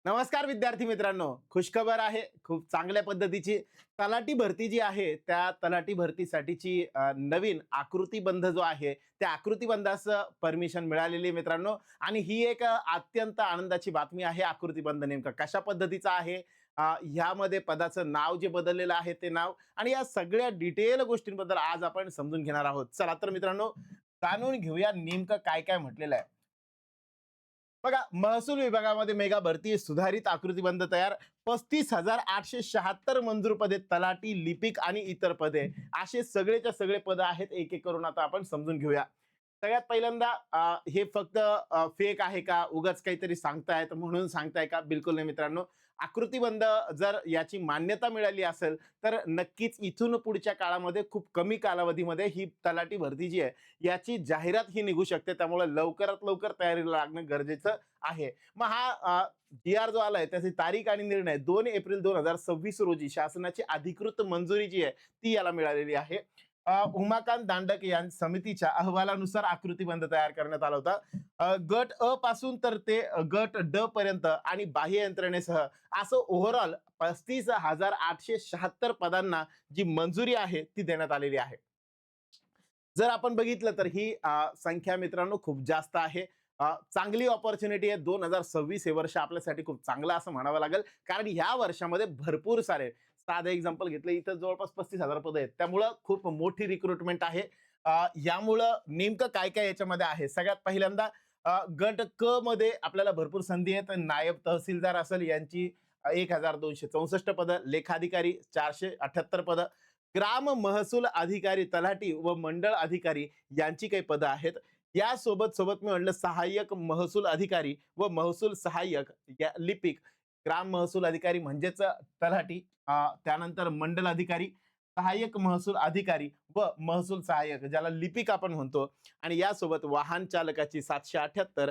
नमस्कार विद्यार्थी मित्रांनो, खुशखबर आहे. खूप चांगल्या पद्धतीची तलाठी भरती जी आहे, त्या तलाठी भरतीसाठीची नवीन आकृतीबंध जो आहे, त्या आकृतीबंधाचं परमिशन मिळालेली आहे मित्रांनो. आणि ही एक अत्यंत आनंदाची बातमी आहे. आकृतीबंध नेमका कशा पद्धतीचा आहे, ह्यामध्ये पदाचं नाव जे बदललेलं आहे ते नाव आणि या सगळ्या डिटेल गोष्टींबद्दल आज आपण समजून घेणार आहोत. चला तर मित्रांनो, जाणून घेऊया नेमकं काय काय म्हटलेलं आहे. बघा, महसूल विभागामध्ये मेगा भरती सुधारित आकृतीबंध तयार. 35,876 मंजूर पदे, तलाठी, लिपिक आणि इतर पदे, असे सगळेच्या सगळे पद आहेत. एक एक करून आता आपण समजून घेऊया. सगळ्यात पहिल्यांदा हे फक्त फेक आहे का, उगाच काहीतरी सांगतायत म्हणून सांगताय का? बिलकुल नाही मित्रांनो. आकृतीबंध जर याची मान्यता मिळाली असेल तर नक्कीच इथून पुढच्या काळामध्ये खूप कमी कालावधीमध्ये ही तलाठी भरती जी आहे याची जाहिरात ही निघू शकते. त्यामुळे लवकरात लवकर तयारीला लागणं गरजेचं आहे. मग हा जी आर जो आलाय त्याची तारीख आणि निर्णय 2 एप्रिल 2026 रोजी शासनाची अधिकृत मंजुरी जी आहे ती याला मिळालेली आहे. उमाकांत दांडक या समितीच्या अहवालानुसार आकृतीबंध तयार करण्यात आला होता. गट अ पासून तर ते गट ड पर्यंत आणि बाह्य यंत्रणेसह असं ओव्हरऑल 35,876 पदांना जी मंजुरी आहे ती देण्यात आलेली आहे. जर आपण बघितलं तर ही संख्या मित्रांनो खूप जास्त आहे. चांगली ऑपॉर्च्युनिटी आहे. 2026 हे वर्ष आपल्यासाठी खूप चांगलं असं म्हणावं लागेल, कारण ह्या वर्षामध्ये भरपूर सारे, साधं एक्झाम्पल घेतलं इथं जवळपास 35,000 पद आहेत. त्यामुळं खूप मोठी रिक्रुटमेंट आहे. यामुळं नेमकं काय काय याच्यामध्ये आहे, सगळ्यात पहिल्यांदा गट क मध्ये आपल्याला भरपूर संधी आहेत. नायब तहसीलदार असेल यांची 1,264 पदं, लेखाधिकारी 478 पदं, ग्राम महसूल अधिकारी, तलाठी व मंडळ अधिकारी यांची काही पदं आहेत. यासोबत सोबत मी म्हटलं सहाय्यक महसूल अधिकारी व महसूल सहाय्यक, या लिपिक, ग्राम महसूल अधिकारी म्हणजेच तलाठी, त्यानंतर मंडल अधिकारी, सहाय्यक महसूल अधिकारी व महसूल सहाय्यक ज्याला लिपिक आपण म्हणतो, आणि यासोबत वाहन चालकाची 778,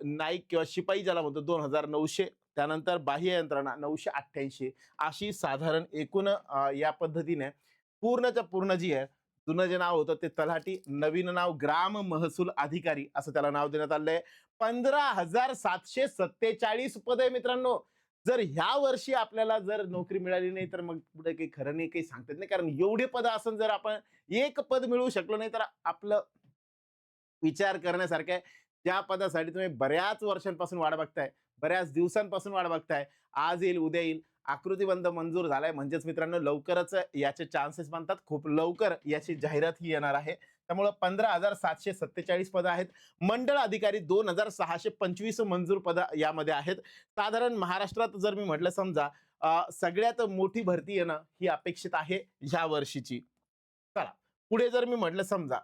नाईक किंवा शिपाई ज्याला म्हणतो 2,900, त्यानंतर बाह्य यंत्रणा 988, अशी साधारण एकूण या पद्धतीने पूर्णच्या पूर्ण जी आहे, जुनं जे नाव होतं ते तलाठी, नवीन नाव ग्राम महसूल अधिकारी असं त्याला नाव देण्यात आलंय. 15,747 पद आहे मित्रांनो. जर ह्या वर्षी आपल्याला जर नोकरी मिळाली नाही तर मग पुढे काही खरं नाही, काही सांगतात नाही, कारण एवढे पद असून जर आपण एक पद मिळवू शकलो नाही तर आपलं विचार करण्यासारखं आहे. ज्या पदासाठी तुम्ही बऱ्याच वर्षांपासून वाट बघताय, बऱ्याच दिवसांपासून वाट बघताय, आज येईल उद्या येईल, आकृतीबंध मंजूर झालाय म्हणजेच मित्रांनो लवकरच याचे चान्सेस बनतात. खूप लवकर याची जाहिरात ही येणार आहे. त्यामुळे 15,747 पदं आहेत. मंडळ अधिकारी 2,625 मंजूर पदं यामध्ये आहेत. साधारण महाराष्ट्रात जर मी म्हटलं समजा सगळ्यात मोठी भरती येणं ही अपेक्षित आहे ह्या वर्षीची. चला पुढे जर मी म्हटलं समजा,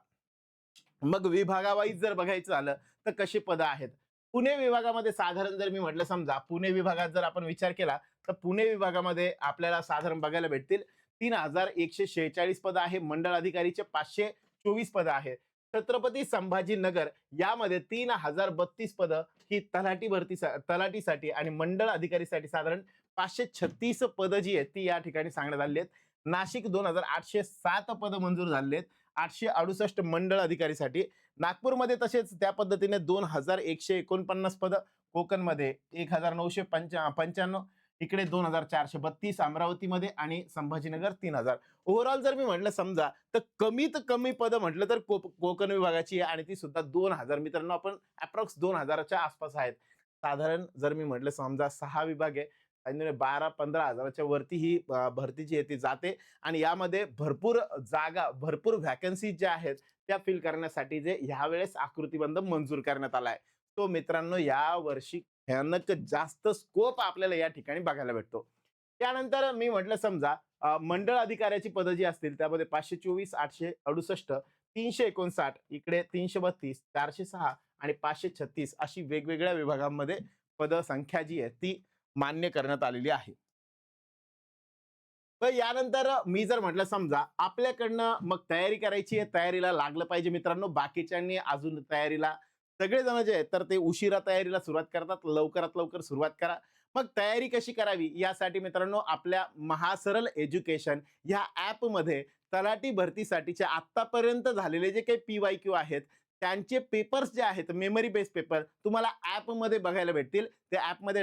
मग विभागावाईज जर बघायचं झालं तर कशी पदं आहेत. पुणे विभागामध्ये साधारण जर मी म्हटलं समजा, पुणे विभागात जर आपण विचार केला तर पुणे विभागामध्ये आपल्याला साधारण बघायला भेटतील 3,146 पदं आहे. मंडळ अधिकारीचे 524 पदं आहेत. छत्रपती संभाजीनगर यामध्ये 3,032 पदं ही तलाठी भरती, तलाठीसाठी आणि मंडळ अधिकारीसाठी साधारण 536 पदं जी आहेत ती या ठिकाणी सांगण्यात आली आहेत. नाशिक 2,807 पदं मंजूर झालेली आहेत. 868 मंडळ अधिकारीसाठी. नागपूरमध्ये तसेच त्या पद्धतीने 2,149 पदं, कोकणमध्ये 1,995, इकडे 2,432, अमरावतीमध्ये आणि संभाजीनगर 3,000. ओव्हरऑल जर मी म्हटलं समजा तर कमीत कमी पदं म्हटलं तर कोकण विभागाची आहे आणि ती सुद्धा 2,000. मित्रांनो आपण अप्रॉक्स 2,000च्या आसपास आहेत. साधारण जर मी म्हटलं समजा 6 विभाग आहे, 12-15 हजाराच्या वरती ही भरती जी आहे ती जाते. आणि यामध्ये भरपूर जागा, भरपूर व्हॅकन्सी ज्या आहेत त्या फिल करण्यासाठी जे ह्यावेळेस आकृतीबंध मंजूर करण्यात आलाय, तो मित्रांनो या वर्षी भयानक जास्त स्कोप आपल्याला या ठिकाणी बघायला भेटतो. त्यानंतर मी म्हटलं समजा मंडळ अधिकाऱ्याची पदं जी असतील त्यामध्ये 524, 868, 359, इकडे 332, 406 आणि 536 अशी वेगवेगळ्या विभागांमध्ये पदसंख्या जी आहे ती मान्य करण्यात आलेली आहे. तर यानंतर मी जर म्हटलं समजा आपल्याकडनं मग तयारी करायची आहे, तयारीला लागलं पाहिजे मित्रांनो. बाकीच्यांनी अजून तयारीला, सगळेजण जे आहेत तर ते उशिरा तयारीला सुरुवात करतात. लवकरात लवकर सुरुवात करा. मग तयारी कशी करावी यासाठी मित्रांनो आपल्या महासरल एज्युकेशन ह्या ॲपमध्ये तलाठी भरतीसाठीचे आतापर्यंत झालेले जे काही PYQ आहेत त्यांचे पेपर्स जे आहेत मेमरी बेस्ड पेपर तुम्हाला ॲपमध्ये बघायला भेटतील. ते ॲपमध्ये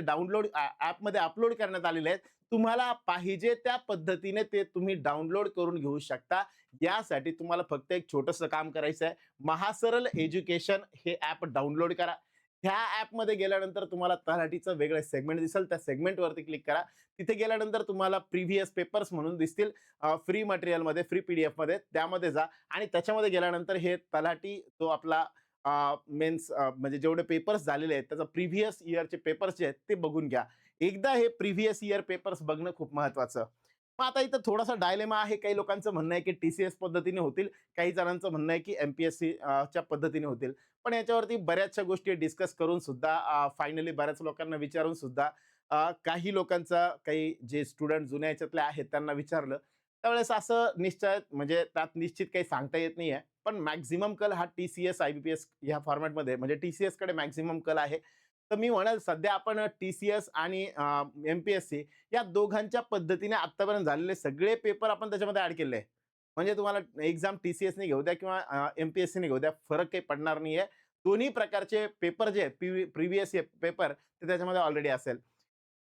अपलोड करण्यात आलेले आहेत. तुम्हाला पाहिजे त्या पद्धतीने ते तुम्ही डाउनलोड करून घेऊ शकता. यासाठी तुम्हाला फक्त एक छोटंसं काम करायचं आहे. महासरल एज्युकेशन हे ॲप डाउनलोड करा. ह्या ॲपमध्ये गेल्यानंतर तुम्हाला तलाठीचं वेगळं सेगमेंट दिसेल. त्या सेगमेंटवरती क्लिक करा. तिथे गेल्यानंतर तुम्हाला प्रिव्हियस पेपर्स म्हणून दिसतील. फ्री मटेरियलमध्ये, फ्री पीडीएफमध्ये त्यामध्ये जा आणि त्याच्यामध्ये गेल्यानंतर हे तलाठी जो आपला मेन्स म्हणजे जेवढे पेपर्स झालेले आहेत त्याचा प्रिव्हियस इयरचे पेपर्स जे आहेत ते बघून घ्या. एकदा हे प्रिव्हियस इयर पेपर्स बघणं खूप महत्वाचं. मग आता इथं थोडासा डायलेमा आहे. काही लोकांचं म्हणणं आहे की टीसीएस पद्धतीने होतील, काही जणांचं म्हणणं आहे की एमपीएससी च्या पद्धतीने होतील. पण याच्यावरती बऱ्याचशा गोष्टी डिस्कस करून सुद्धा फायनली बऱ्याच लोकांना विचारून सुद्धा काही लोकांचा काही जे स्टुडंट जुन्या ह्याच्यातले आहेत त्यांना विचारलं. त्यावेळेस असं निश्चय म्हणजे त्यात निश्चित काही सांगता येत नाहीये. पण मॅक्सिमम कल हा टीसीएस, आयबीपीएस ह्या फॉर्मॅटमध्ये म्हणजे टीसीएस कडे मॅक्सिमम कल आहे. तर मी म्हणेल सध्या आपण टीसीएस आणि एमपीएससी या दोघांच्या पद्धतीने आत्तापर्यंत झालेले सगळे पेपर आपण त्याच्यामध्ये ॲड केले आहे. म्हणजे तुम्हाला एक्झाम टीसीएसने घेऊ द्या किंवा एमपीएससीने घेऊ द्या, फरक काही पडणार नाहीये. दोन्ही प्रकारचे पेपर जे आहेत प्रिव्हियस पेपर ते त्याच्यामध्ये ऑलरेडी असेल.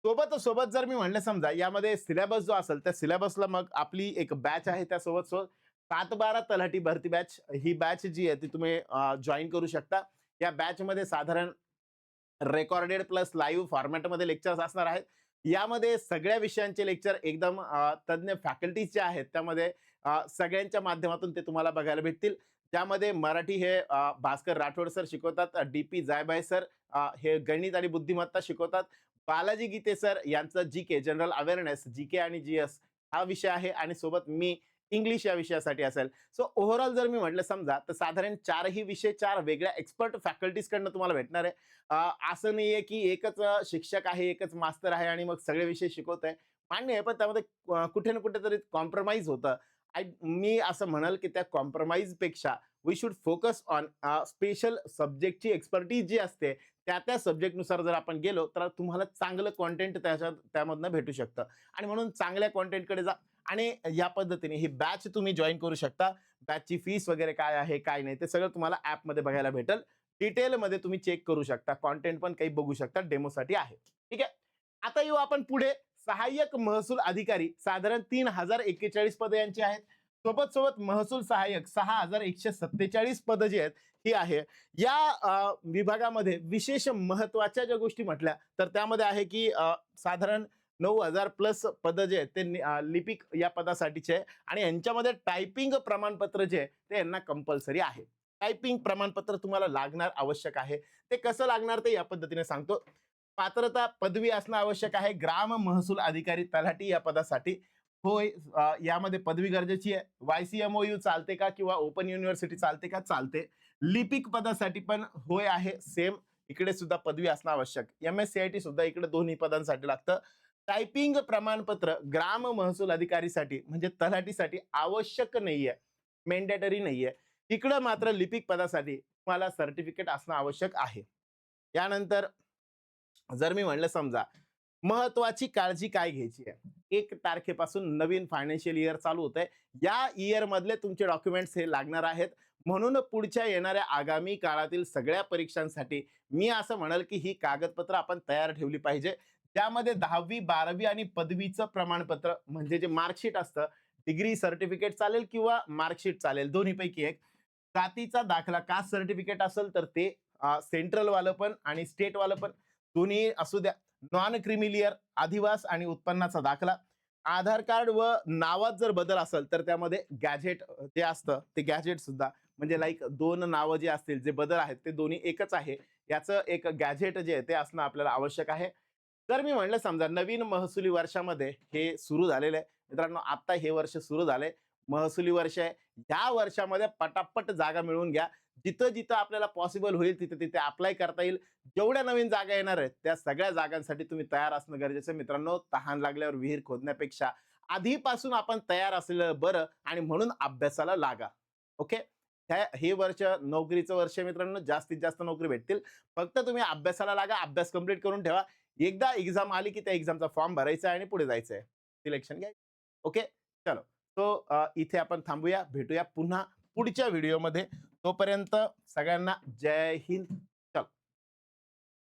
सोबत जर मी म्हणलं समजा यामध्ये सिलेबस जो असेल त्या सिलेबसला मग आपली एक बॅच आहे त्यासोबत 7-12 तलाठी भरती बॅच ही बॅच जी आहे ती तुम्ही जॉईन करू शकता. या बॅचमध्ये साधारण रेकॉर्डेड प्लस लाईव्ह फॉर्मॅटमध्ये लेक्चर्स असणार आहेत. यामध्ये सगळ्या विषयांचे लेक्चर एकदम तज्ञ फॅकल्टीज जे आहेत त्यामध्ये सगळ्यांच्या माध्यमातून ते तुम्हाला बघायला भेटतील. त्यामध्ये मराठी हे भास्कर राठोड सर शिकवतात. डी.पी. जायभाय सर हे गणित आणि बुद्धिमत्ता शिकवतात. बालाजी गीते सर यांचं जीके जनरल अवेअरनेस जीके आणि जीएस हा विषय आहे आणि सोबत मी इंग्लिश या विषयासाठी असेल. सो ओव्हरऑल जर मी म्हटलं समजा तर साधारण 4ही विषय 4 वेगळ्या एक्सपर्ट फॅकल्टीज कडनं तुम्हाला भेटणार आहे. असं नाहीये की एकच शिक्षक आहे, एकच मास्तर आहे आणि मग सगळे विषय शिकवतोय. मान्य आहे, पण त्यामध्ये कुठे ना कुठेतरी कॉम्प्रोमाइज होतं. मी असं म्हणेल की त्या कॉम्प्रोमाइज पेक्षा we should focus on special सब्जेक्टची एक्सपर्टीज जी असते त्या सब्जेक्टनुसार जर आपण गेलो तर तुम्हाला चांगलं कंटेंट त्यामधनं भेटू शकतं आणि म्हणून चांगल्या कंटेंटकडे जा आणि या पद्धतीने ही बॅच तुम्ही जॉईन करू शकता. बॅचची फीस वगैरे काय आहे काय नाही ते सगळं तुम्हाला ॲपमध्ये बघायला भेटेल. डिटेलमध्ये तुम्ही चेक करू शकता. कंटेंट पण काही बघू शकता, डेमोसाठी आहे. ठीक आहे. आता येऊ आपण पुढे. सहाय्यक महसूल अधिकारी साधारण 3041 पदे यांची आहेत. सोबत महसूल सहाय्यक 6147 पदं जी आहेत ही आहे. या विभागामध्ये विशेष महत्वाच्या ज्या गोष्टी म्हटल्या तर त्यामध्ये आहे की साधारण 9000 प्लस पदं जे आहेत ते लिपिक या पदासाठीचे आहे आणि यांच्यामध्ये टायपिंग प्रमाणपत्र जे आहे ते यांना कंपल्सरी आहे. टायपिंग प्रमाणपत्र तुम्हाला लागणार आवश्यक आहे. ते कसं लागणार ते या पद्धतीने सांगतो. पात्रता पदवी असणं आवश्यक आहे. ग्राम महसूल अधिकारी तलाठी या पदासाठी होय. यामध्ये पदवी गरजेची आहे. YCMOU चालते का किंवा ओपन युनिव्हर्सिटी चालते का? चालते. लिपिक पदासाठी पण होय आहे. सेम इकडे सुद्धा पदवी असणं आवश्यक. MSCIT सुद्धा इकडे दोन्ही पदांसाठी लागतं. टायपिंग प्रमाणपत्र ग्राम महसूल अधिकारीसाठी म्हणजे तलाठीसाठी आवश्यक नाहीये, मेंडेटरी नाहीये. इकडं मात्र लिपिक पदासाठी तुम्हाला सर्टिफिकेट असणं आवश्यक आहे. यानंतर जर मी म्हणलं समजा महत्वाची काळजी काय घ्यायची आहे. 1 तारखेपासून नवीन फायनान्शियल इयर चालू होतंय. या इयर मधले तुमचे डॉक्युमेंट्स हे लागणार आहेत. म्हणून पुढच्या येणाऱ्या आगामी काळातील सगळ्या परीक्षांसाठी मी असं म्हणेल की ही कागदपत्र आपण तयार ठेवली पाहिजे. त्यामध्ये 10वी 12वी आणि पदवीचं प्रमाणपत्र म्हणजे जे मार्कशीट असतं, डिग्री सर्टिफिकेट चालेल किंवा मार्कशीट चालेल, दोन्हीपैकी एक. जातीचा दाखला कास्ट सर्टिफिकेट असेल तर ते सेंट्रल वालं पण आणि स्टेट वालं पण दोन्ही असू द्या. नॉन क्रिमिलियर अधिवास आणि उत्पन्नाचा दाखला. आधार कार्ड व नावात जर बदल असेल तर त्यामध्ये गॅजेट जे असतं ते गॅजेट सुद्धा म्हणजे लाईक 2 नावं जे असतील जे बदल आहेत ते दोन्ही एकच आहे याचं एक गॅजेट जे आहे ते असणं आपल्याला आवश्यक आहे. जर मी म्हणलं समजा नवीन महसुली वर्षामध्ये हे सुरू झालेलं आहे मित्रांनो, आता हे वर्ष सुरू झालंय, महसुली वर्ष आहे. ह्या वर्षामध्ये पटापट जागा मिळवून घ्या. जिथं जिथं आपल्याला पॉसिबल होईल तिथे तिथे अप्लाय करता येईल. जेवढ्या नवीन जागा येणार आहेत त्या सगळ्या जागांसाठी तुम्ही तयार असणं गरजेचं आहे मित्रांनो. तहान लागल्यावर विहीर खोदण्यापेक्षा आधीपासून आपण तयार असलेलं बरं आणि म्हणून अभ्यासाला लागा. ओके. हे वर्ष नोकरीचं वर्ष मित्रांनो, जास्तीत जास्त नोकरी भेटतील. फक्त तुम्ही अभ्यासाला लागा, अभ्यास कंप्लीट करून ठेवा. एकदा एक्झाम आली की त्या एक्झामचा फॉर्म भरायचा आणि पुढे जायचंय, सिलेक्शन घ्यायचं. ओके. चलो. तो इथे आपण थांबूया. भेटूया पुन्हा पुढच्या व्हिडिओमध्ये. तोपर्यंत सगळ्यांना जय हिंद.